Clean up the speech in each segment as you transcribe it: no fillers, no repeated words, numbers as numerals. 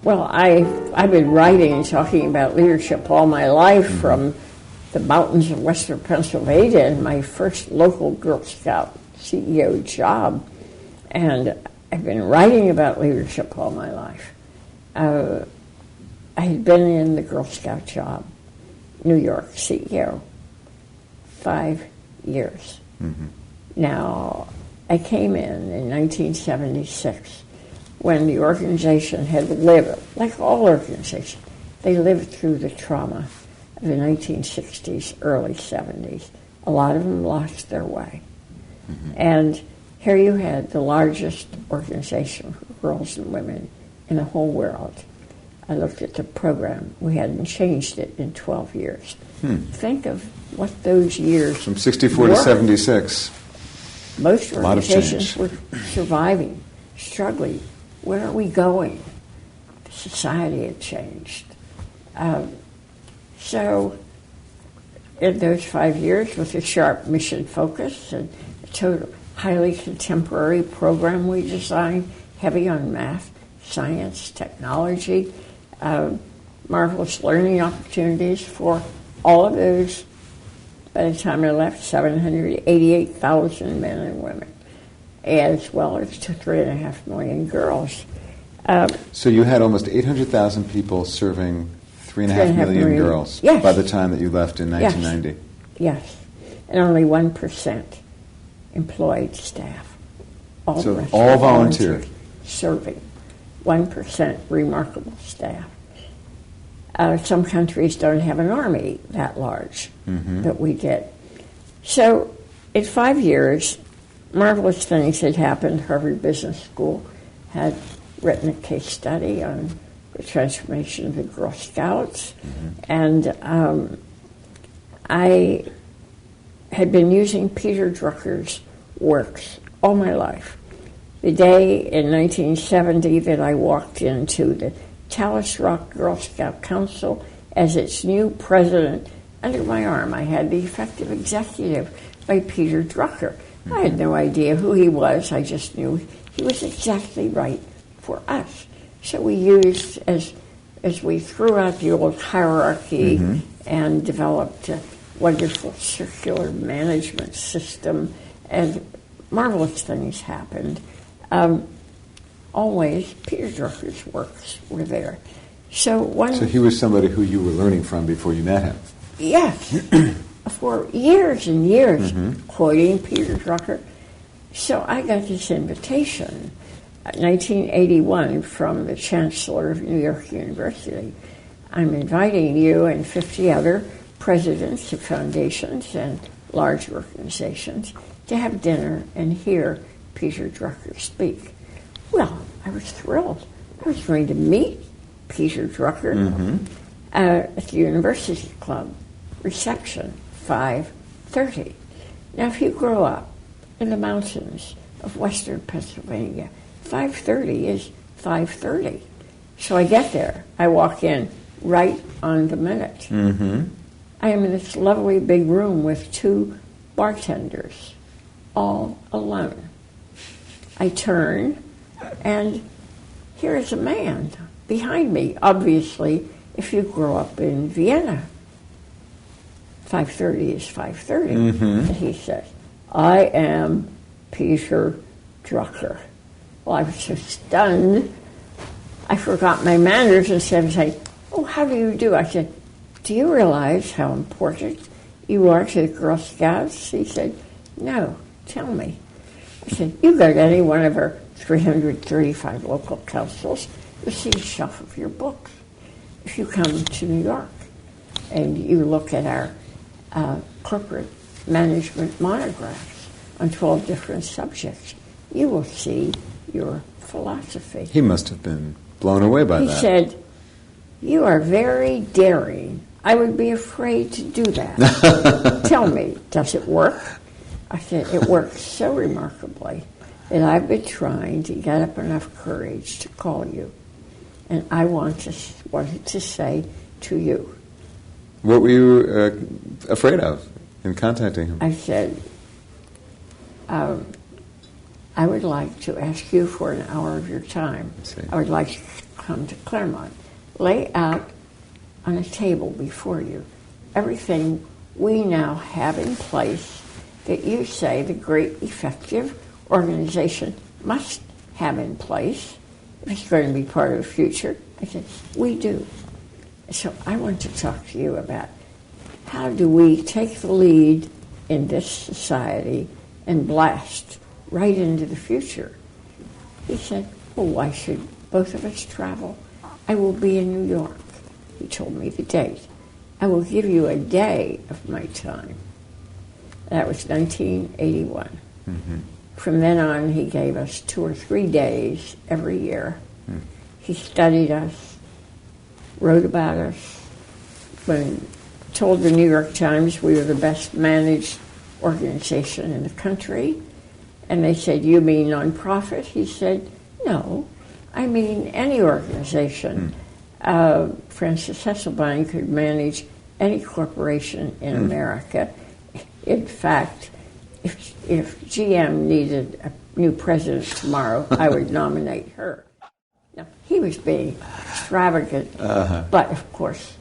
Well, I've been writing and talking about leadership all my life, from the mountains of western Pennsylvania and my first local Girl Scout CEO job. And I've been writing about leadership all my life. I had been in the Girl Scout job, New York CEO, 5 years. Now, I came in 1976 when the organization had lived, like all organizations, they lived through the trauma of the 1960s, early 70s. A lot of them lost their way. And here you had the largest organization for girls and women in the whole world. I looked at the program. We hadn't changed it in 12 years. Think of what those years From 64 to 76. Most organizations were surviving, struggling. Where are we going? Society had changed. So in those 5 years, with a sharp mission focus and a total highly contemporary program we designed, heavy on math, science, technology, marvelous learning opportunities for all of those. By the time I left, 788,000 men and women, as well as 3.5 million girls. So you had almost 800,000 people serving 3.5 million girls by the time that you left in 1990. Yes, and only 1% employed staff. All volunteer. Serving. 1% remarkable staff. Some countries don't have an army that large, but we did. So in 5 years, marvelous things had happened. Harvard Business School had written a case study on the transformation of the Girl Scouts, and I had been using Peter Drucker's works all my life. The day in 1970 that I walked into the Tallis Rock Girl Scout Council as its new president, under my arm I had the Effective Executive by Peter Drucker. I had no idea who he was. I just knew he was exactly right for us. So we used, as we threw out the old hierarchy and developed a wonderful circular management system, and marvelous things happened. Always, Peter Drucker's works were there. So he was somebody who you were learning from before you met him? Yes, for years and years, quoting Peter Drucker. So I got this invitation, 1981, from the Chancellor of New York University. I'm inviting you and 50 other presidents of foundations and large organizations to have dinner and hear Peter Drucker speak. Well, I was thrilled. I was going to meet Peter Drucker at the University Club reception, 5:30. Now, if you grow up in the mountains of western Pennsylvania, 5:30 is 5:30. So I get there. I walk in right on the minute. I am in this lovely big room with 2 bartenders, all alone. I turn, and here is a man behind me. Obviously, if you grow up in Vienna, 5:30 is 5:30. And he says, I am Peter Drucker. Well, I was so stunned, I forgot my manners. Instead of saying, oh, how do you do? I said, do you realize how important you are to the Girl Scouts? He said, no, tell me. I said, you go to any one of our 335 local councils, you'll see a shelf of your books. If you come to New York and you look at our corporate management monographs on 12 different subjects, you will see your philosophy. He must have been blown away by that. He said, you are very daring. I would be afraid to do that. Tell me, does it work? I said, it works so remarkably that I've been trying to get up enough courage to call you. And I wanted to say to you. What were you afraid of in contacting him? I said, I would like to ask you for an hour of your time. I would like to come to Claremont. Lay out on a table before you everything we now have in place that you say the great effective organization must have in place. It's going to be part of the future. I said, we do. So I want to talk to you about how do we take the lead in this society and blast right into the future. He said, well, why should both of us travel? I will be in New York. He told me the date. I will give you a day of my time. That was 1981. Mm-hmm. From then on, he gave us 2 or 3 days every year. Mm. He studied us, wrote about us, told the New York Times we were the best managed organization in the country. And they said, you mean nonprofit? He said, no, I mean any organization. Francis Hesselbein could manage any corporation in America. In fact, if GM needed a new president tomorrow, I would nominate her. Now, he was being extravagant, but of course,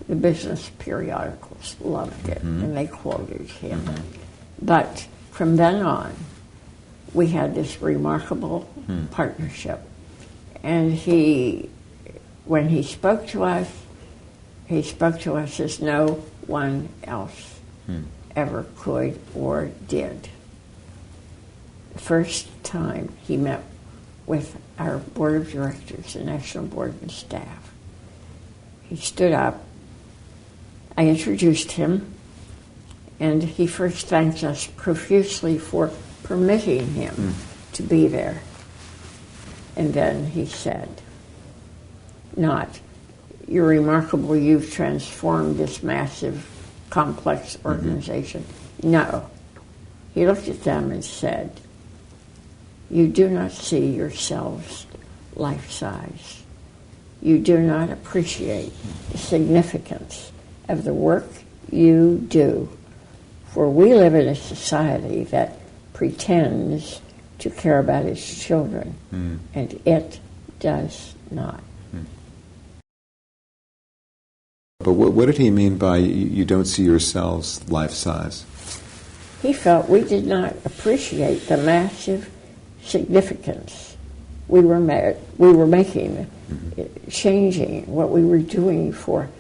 the business periodicals loved it, and they quoted him. But from then on, we had this remarkable partnership. And when he spoke to us as no one else ever could or did. The first time he met with our board of directors, the national board and staff, he stood up. I introduced him, and he first thanked us profusely for permitting him to be there. And then he said, not, you're remarkable, you've transformed this massive, complex organization. No. He looked at them and said, you do not see yourselves life-size. You do not appreciate the significance of the work you do. For we live in a society that pretends to care about its children, and it does not. But what did he mean by you don't see yourselves life-size? He felt we did not appreciate the massive significance we were making, changing what we were doing for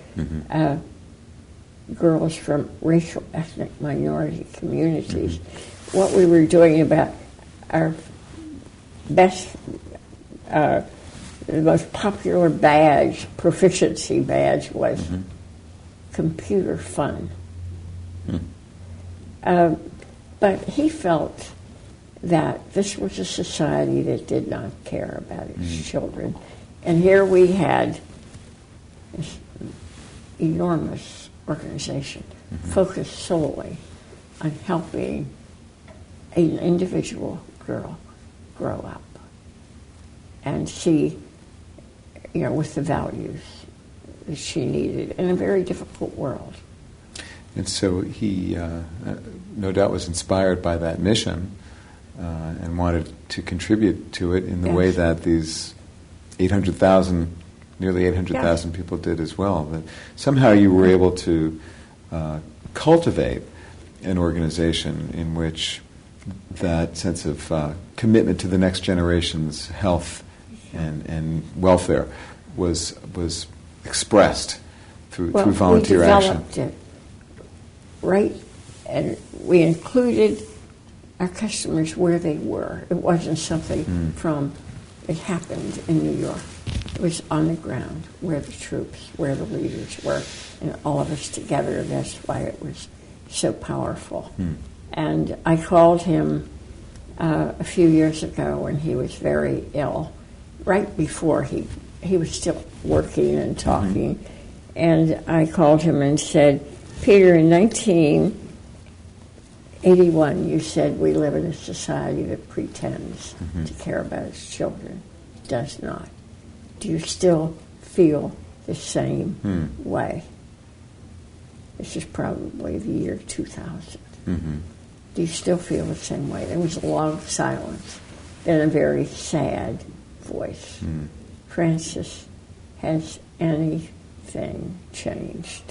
girls from racial, ethnic minority communities, what we were doing about our best, the most popular badge, proficiency badge, was computer fun. But he felt that this was a society that did not care about its children. And here we had this enormous organization focused solely on helping an individual girl grow up and see, with the values that she needed in a very difficult world. And so he, no doubt, was inspired by that mission and wanted to contribute to it in the way that these 800,000, nearly 800,000 people did as well. But somehow you were able to cultivate an organization in which that sense of commitment to the next generation's health and welfare was expressed through volunteer action. We developed it, right? And we included our customers where they were. It wasn't something it happened in New York. It was on the ground, where the troops, where the leaders were, and all of us together. That's why it was so powerful. And I called him a few years ago when he was very ill, right before he was still working and talking. And I called him and said, Peter, in 1981, you said we live in a society that pretends to care about its children. It does not. Do you still feel the same way? This is probably the year 2000. Do you still feel the same way? There was a long silence, then a very sad voice Francis, has anything changed?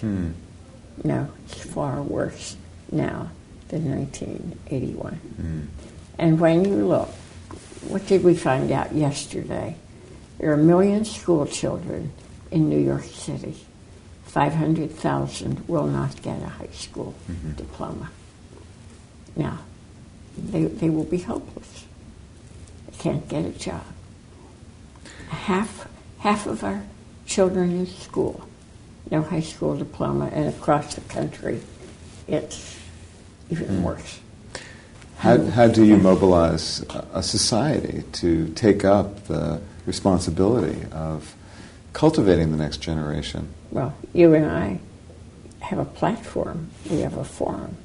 No, it's far worse now than 1981. And when you look, what did we find out yesterday? There are 1 million school children in New York City. 500,000 will not get a high school diploma. Now, they will be hopeless. They can't get a job. Half of our children in school, no high school diploma, and across the country, it's even worse. How do you mobilize a society to take up the responsibility of cultivating the next generation? Well, you and I have a platform. We have a forum.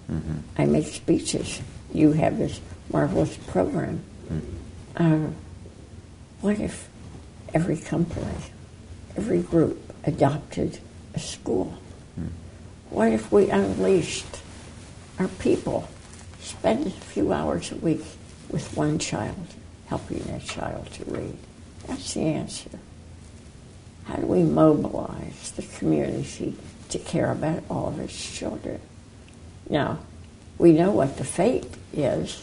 I make speeches. You have this marvelous program. What if every company, every group adopted a school? What if we unleashed our people, spend a few hours a week with one child, helping that child to read? That's the answer. How do we mobilize the community to care about all of its children? Now, we know what the fate is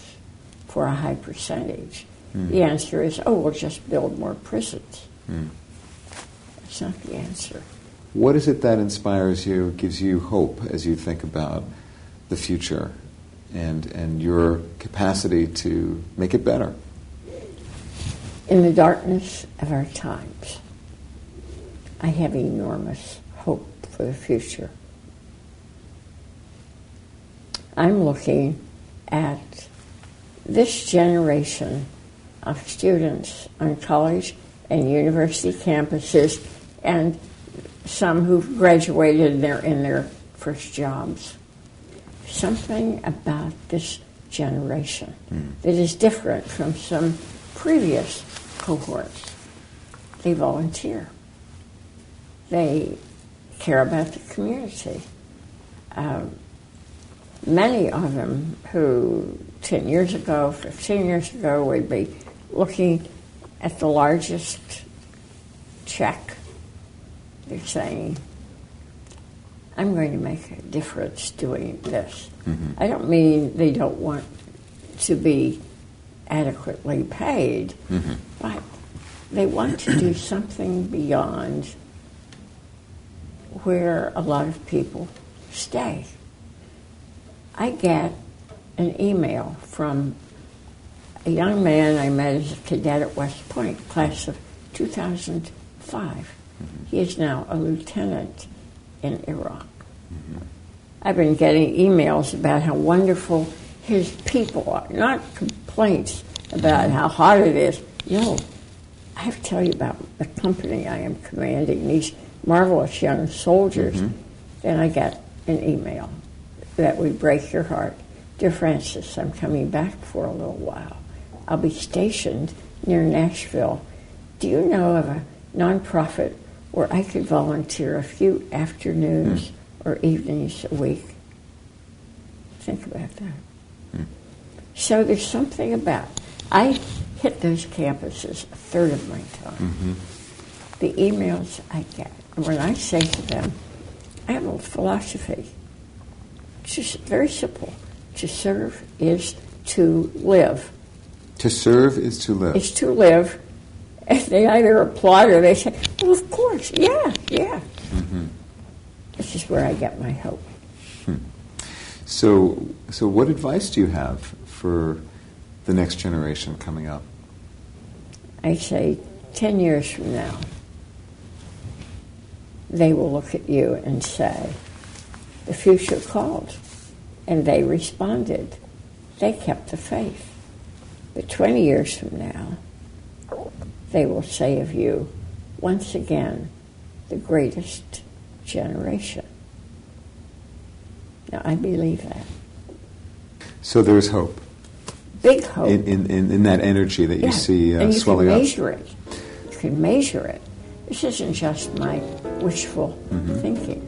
for a high percentage. The answer is, we'll just build more prisons. That's not the answer. What is it that inspires you, gives you hope as you think about the future and your capacity to make it better? In the darkness of our times, I have enormous hope for the future. I'm looking at this generation of students on college and university campuses, and some who've graduated and they're in their first jobs. Something about this generation that is different from some previous cohorts. They volunteer. They care about the community. Many of them who 10 years ago, 15 years ago, would be looking at the largest check. They're saying, I'm going to make a difference doing this. I don't mean they don't want to be adequately paid, but they want to do something beyond where a lot of people stay. I get an email from a young man I met as a cadet at West Point, class of 2005. He is now a lieutenant in Iraq. I've been getting emails about how wonderful his people are, not complaints about how hot it is. I have to tell you about the company I am commanding, these marvelous young soldiers. Then I get an email that would break your heart. Dear Francis, I'm coming back for a little while. I'll be stationed near Nashville. Do you know of a nonprofit where I could volunteer a few afternoons or evenings a week? Think about that. So there's something about, I hit those campuses a third of my time. The emails I get, and when I say to them, I have a philosophy. It's just very simple. To serve is to live. To serve is to live. It's to live. And they either applaud or they say, well, of course, yeah. This is where I get my hope. So what advice do you have for the next generation coming up? I say 10 years from now, they will look at you and say, the future called. And they responded. They kept the faith. But 20 years from now, they will say of you, once again, the greatest generation. Now, I believe that. So there's hope. Big hope. In that energy that you see swelling up. And you can measure it. You can measure it. This isn't just my wishful thinking.